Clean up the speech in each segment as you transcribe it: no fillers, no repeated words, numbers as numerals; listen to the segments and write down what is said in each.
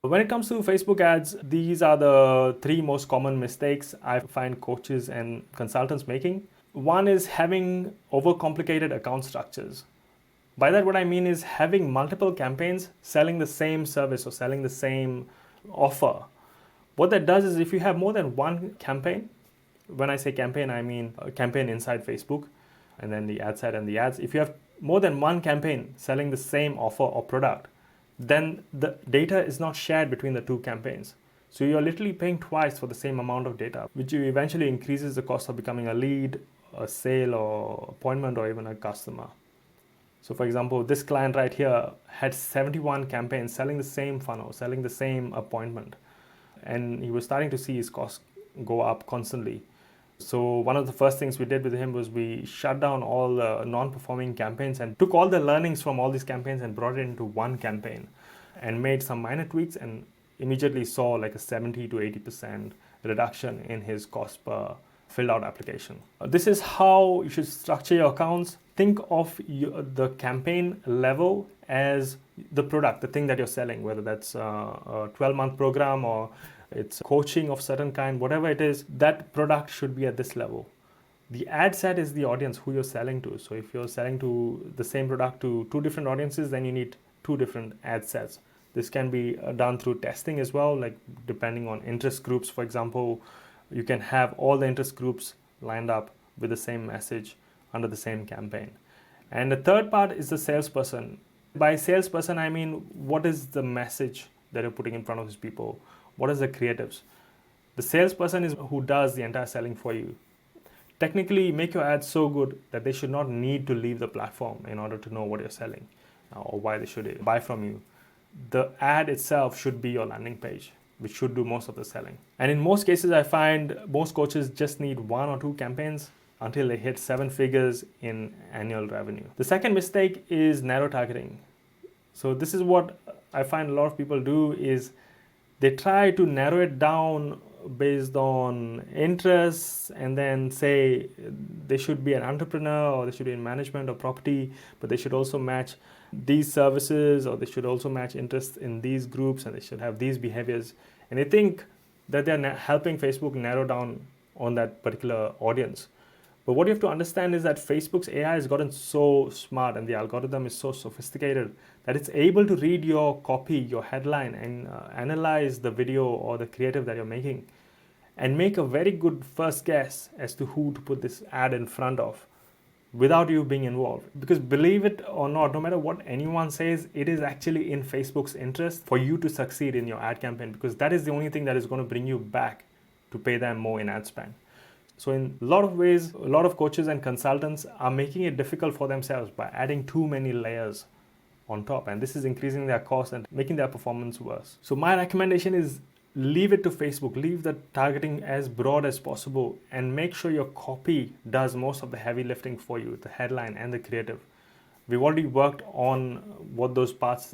When it comes to Facebook ads, these are the three most common mistakes I find coaches and consultants making. One is having overcomplicated account structures. By that, what I mean is having multiple campaigns selling the same service or selling the same offer. What that does is if you have more than one campaign, when I say campaign, I mean a campaign inside Facebook and then the ad side and the ads. If you have more than one campaign selling the same offer or product, then the data is not shared between the two campaigns. So you're literally paying twice for the same amount of data, which eventually increases the cost of becoming a lead, a sale or appointment, or even a customer. So for example, this client right here had 71 campaigns selling the same funnel, selling the same appointment. And he was starting to see his costs go up constantly. So one of the first things we did with him was we shut down all the non-performing campaigns and took all the learnings from all these campaigns and brought it into one campaign and made some minor tweaks and immediately saw like a 70 to 80% reduction in his cost per filled out application. This is how you should structure your accounts. Think of the campaign level as the product, the thing that you're selling, whether that's a 12-month program or it's coaching of certain kind, whatever it is, that product should be at this level. The ad set is the audience who you're selling to. So if you're selling to the same product to two different audiences, then you need two different ad sets. This can be done through testing as well, like depending on interest groups, for example, you can have all the interest groups lined up with the same message under the same campaign. And the third part is the salesperson. By salesperson, I mean, what is the message that you're putting in front of these people? What is the creatives? The salesperson is who does the entire selling for you. Technically, make your ads so good that they should not need to leave the platform in order to know what you're selling or why they should buy from you. The ad itself should be your landing page, which should do most of the selling. And in most cases, I find most coaches just need one or two campaigns until they hit 7 figures in annual revenue. The second mistake is narrow targeting. So this is what I find a lot of people do is they try to narrow it down based on interests and then say they should be an entrepreneur or they should be in management or property, but they should also match these services or they should also match interests in these groups and they should have these behaviors. And they think that they're helping Facebook narrow down on that particular audience. But what you have to understand is that Facebook's AI has gotten so smart and the algorithm is so sophisticated that it's able to read your copy, your headline, and analyze the video or the creative that you're making and make a very good first guess as to who to put this ad in front of without you being involved. Because believe it or not, no matter what anyone says, it is actually in Facebook's interest for you to succeed in your ad campaign because that is the only thing that is going to bring you back to pay them more in ad spend. So in a lot of ways, a lot of coaches and consultants are making it difficult for themselves by adding too many layers on top. And this is increasing their cost and making their performance worse. So my recommendation is leave it to Facebook. Leave the targeting as broad as possible and make sure your copy does most of the heavy lifting for you, the headline and the creative. We've already worked on what those parts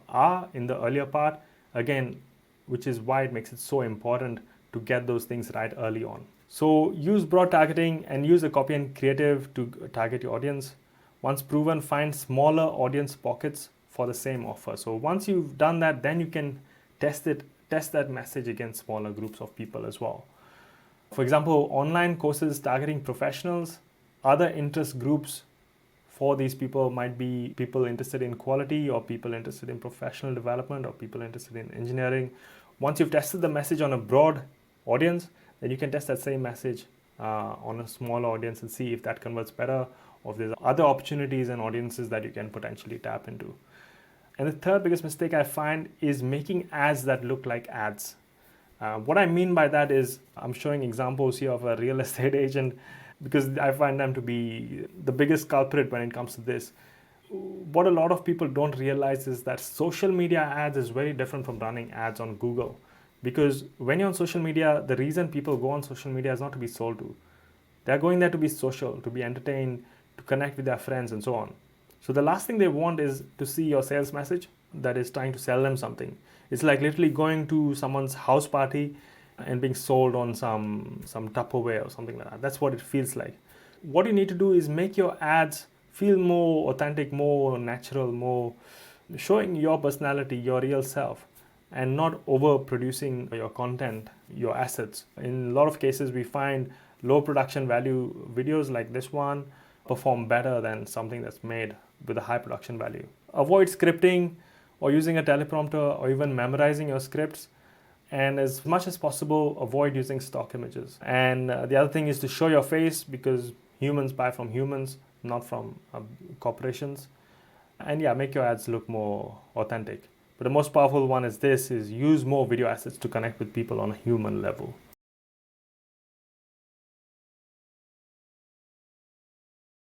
are in the earlier part, again, which is why it makes it so important to get those things right early on. So use broad targeting and use the copy and creative to target your audience. Once proven, find smaller audience pockets for the same offer. So once you've done that, then you can test that message against smaller groups of people as well. For example, online courses targeting professionals, other interest groups for these people might be people interested in quality or people interested in professional development or people interested in engineering. Once you've tested the message on a broad audience, then you can test that same message on a small audience and see if that converts better or if there's other opportunities and audiences that you can potentially tap into. And the third biggest mistake I find is making ads that look like ads. What I mean by that is I'm showing examples here of a real estate agent because I find them to be the biggest culprit when it comes to this. What a lot of people don't realize is that social media ads is very different from running ads on Google. Because when you're on social media, the reason people go on social media is not to be sold to. They're going there to be social, to be entertained, to connect with their friends and so on. So the last thing they want is to see your sales message that is trying to sell them something. It's like literally going to someone's house party and being sold on some Tupperware or something like that. That's what it feels like. What you need to do is make your ads feel more authentic, more natural, more showing your personality, your real self. and not overproducing your content, your assets. In a lot of cases, we find low production value videos like this one perform better than something that's made with a high production value. Avoid scripting or using a teleprompter or even memorizing your scripts. And as much as possible, avoid using stock images. And the other thing is to show your face, because humans buy from humans, not from corporations. And yeah, make your ads look more authentic. But the most powerful one is use more video assets to connect with people on a human level.